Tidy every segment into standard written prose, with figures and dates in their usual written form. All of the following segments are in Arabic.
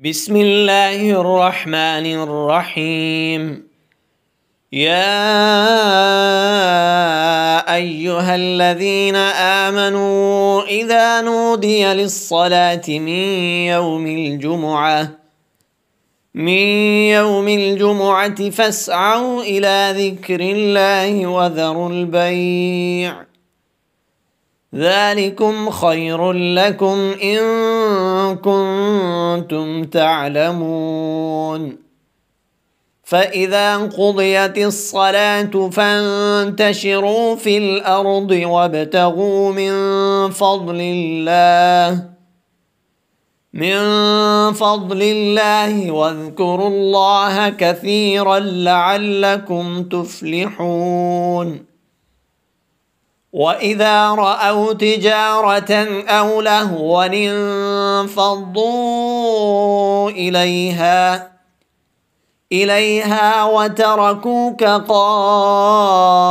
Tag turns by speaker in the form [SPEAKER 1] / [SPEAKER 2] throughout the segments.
[SPEAKER 1] بسم الله الرحمن الرحيم. يا أيها الذين آمنوا إذا نودي للصلاة من يوم الجمعة فاسعوا إلى ذكر الله وذروا البيع، ذلكم خير لكم إن كنتم تعلمون. فإذا قضيت الصلاة فانتشروا في الأرض وابتغوا من فضل الله واذكروا الله كثيرا لعلكم تفلحون. وإذا رأوا تجارة أو لهوا انفضوا إليها وتركوك قائما.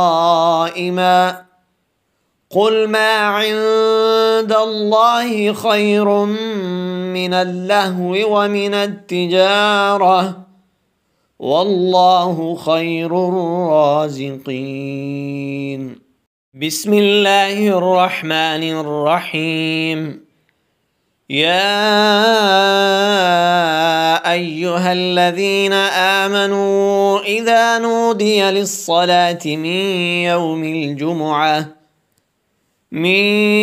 [SPEAKER 1] قل ما عند الله خير من اللهو ومن التجارة، والله خير الرازقين. بسم الله الرحمن الرحيم. يا أيها الذين آمنوا إذا نودي للصلاة من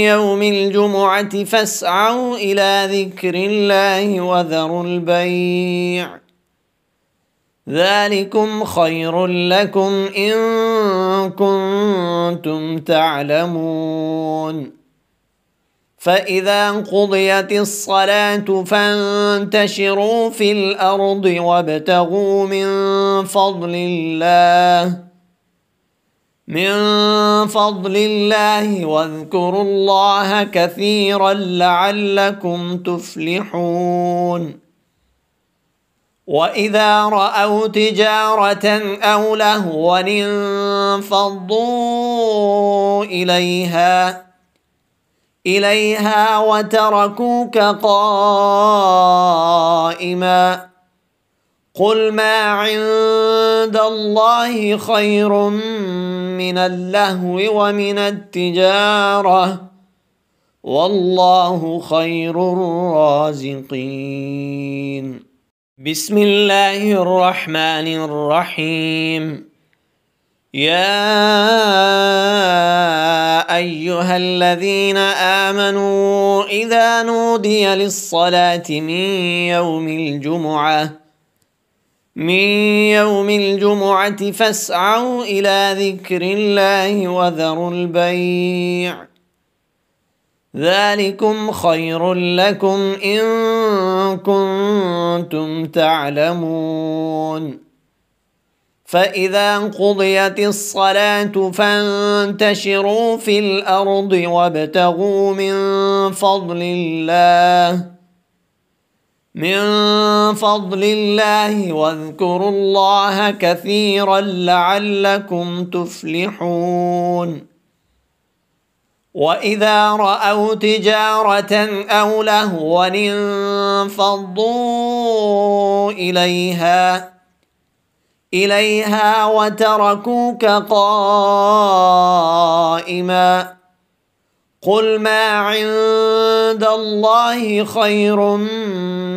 [SPEAKER 1] يوم الجمعة فاسعوا إلى ذكر الله وذروا البيع، ذلكم خير لكم إن كنتم تعلمون. فإذا قضيت الصلاة فانتشروا في الأرض وابتغوا من فضل الله واذكروا الله كثيرا لعلكم تفلحون. وإذا رأوا تجارة أو لهوا انفضوا إليها وتركوك قائما. قل ما عند الله خير من اللهو ومن التجارة، والله خير الرازقين. بسم الله الرحمن الرحيم. يا أيها الذين آمنوا إذا نودي للصلاة من يوم الجمعة فاسعوا إلى ذكر الله وذروا البيع، ذلكم خير لكم إن كنتم تعلمون. فإذا قضيت الصلاة فانتشروا في الأرض وابتغوا من فضل الله واذكروا الله كثيرا لعلكم تفلحون. وإذا رأوا تجارة أو لهوا انفضوا إليها وتركوك قائما. قل ما عند الله خير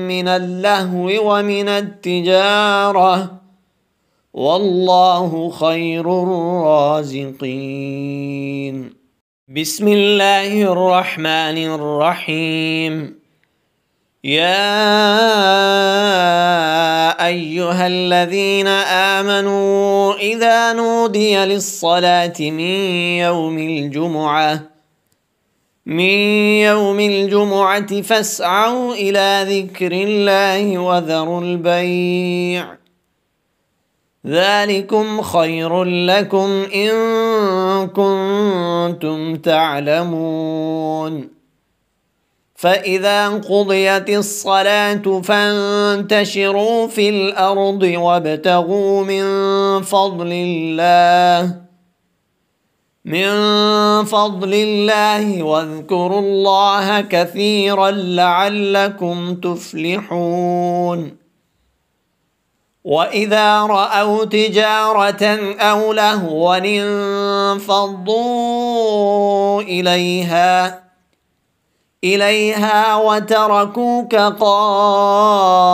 [SPEAKER 1] من اللهو ومن التجارة، والله خير الرازقين. بسم الله الرحمن الرحيم. يا أيها الذين آمنوا إذا نودي للصلاة من يوم الجمعة فاسعوا إلى ذكر الله وذروا البيع، ذلكم خير لكم إن كنتم تعلمون. فإذا قضيت الصلاة فانتشروا في الأرض وابتغوا من من فضل الله واذكروا الله كثيرا لعلكم تفلحون. وإذا رأوا تجارة أو لهوا انفضوا إليها وتركوك قائما.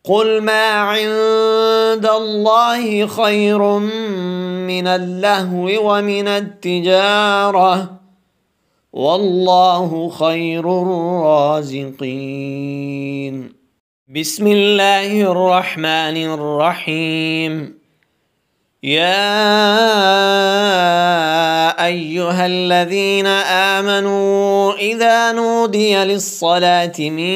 [SPEAKER 1] قل ما عند الله خير من اللهو ومن التجارة والله خير الرازقين. بسم الله الرحمن الرحيم. يا أيها الذين آمنوا إذا نودي للصلاة من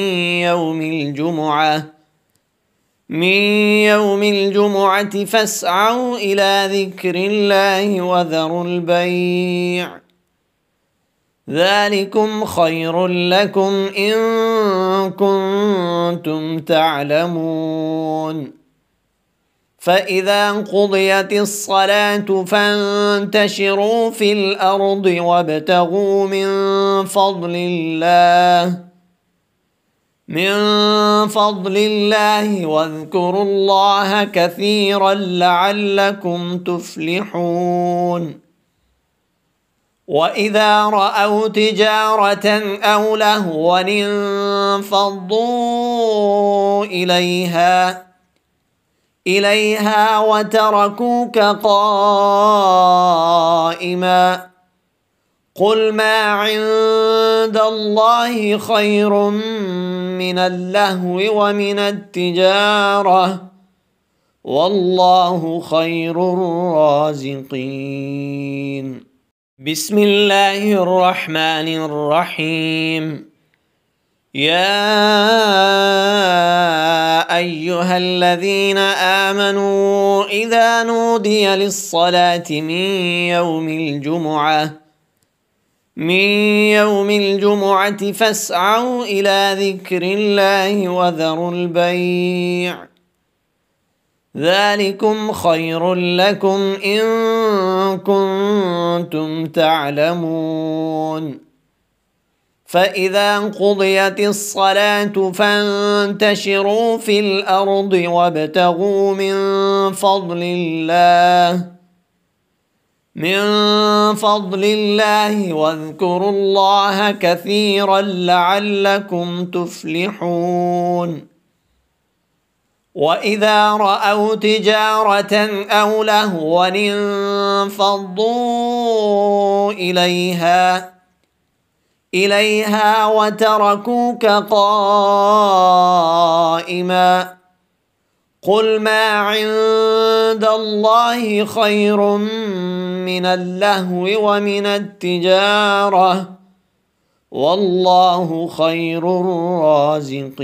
[SPEAKER 1] يوم الجمعة فاسعوا إلى ذكر الله وذروا البيع ذلكم خير لكم إن كنتم تعلمون. فإذا قضيت الصلاة فانتشروا في الأرض وابتغوا من فضل الله واذكروا الله كثيرا لعلكم تفلحون. وإذا رأوا تجارة أو لهوا انفضوا إليها وتركوك قائما. قل ما عند الله خير من اللهو ومن التجارة والله خير الرازقين. بسم الله الرحمن الرحيم. يا أيها الذين آمنوا إذا نودي للصلاة من يوم الجمعة فاسعوا إلى ذكر الله وذروا البيع ذلكم خير لكم إن كنتم تعلمون. فإذا قضيت الصلاة فانتشروا في الأرض وابتغوا من فضل الله واذكروا الله كثيرا لعلكم تفلحون. وإذا رأوا تجارة أو لهوا انفضوا إليها وتركوك قائما. قل ما عند الله خير من اللهو ومن التجارة والله خير الرازقين.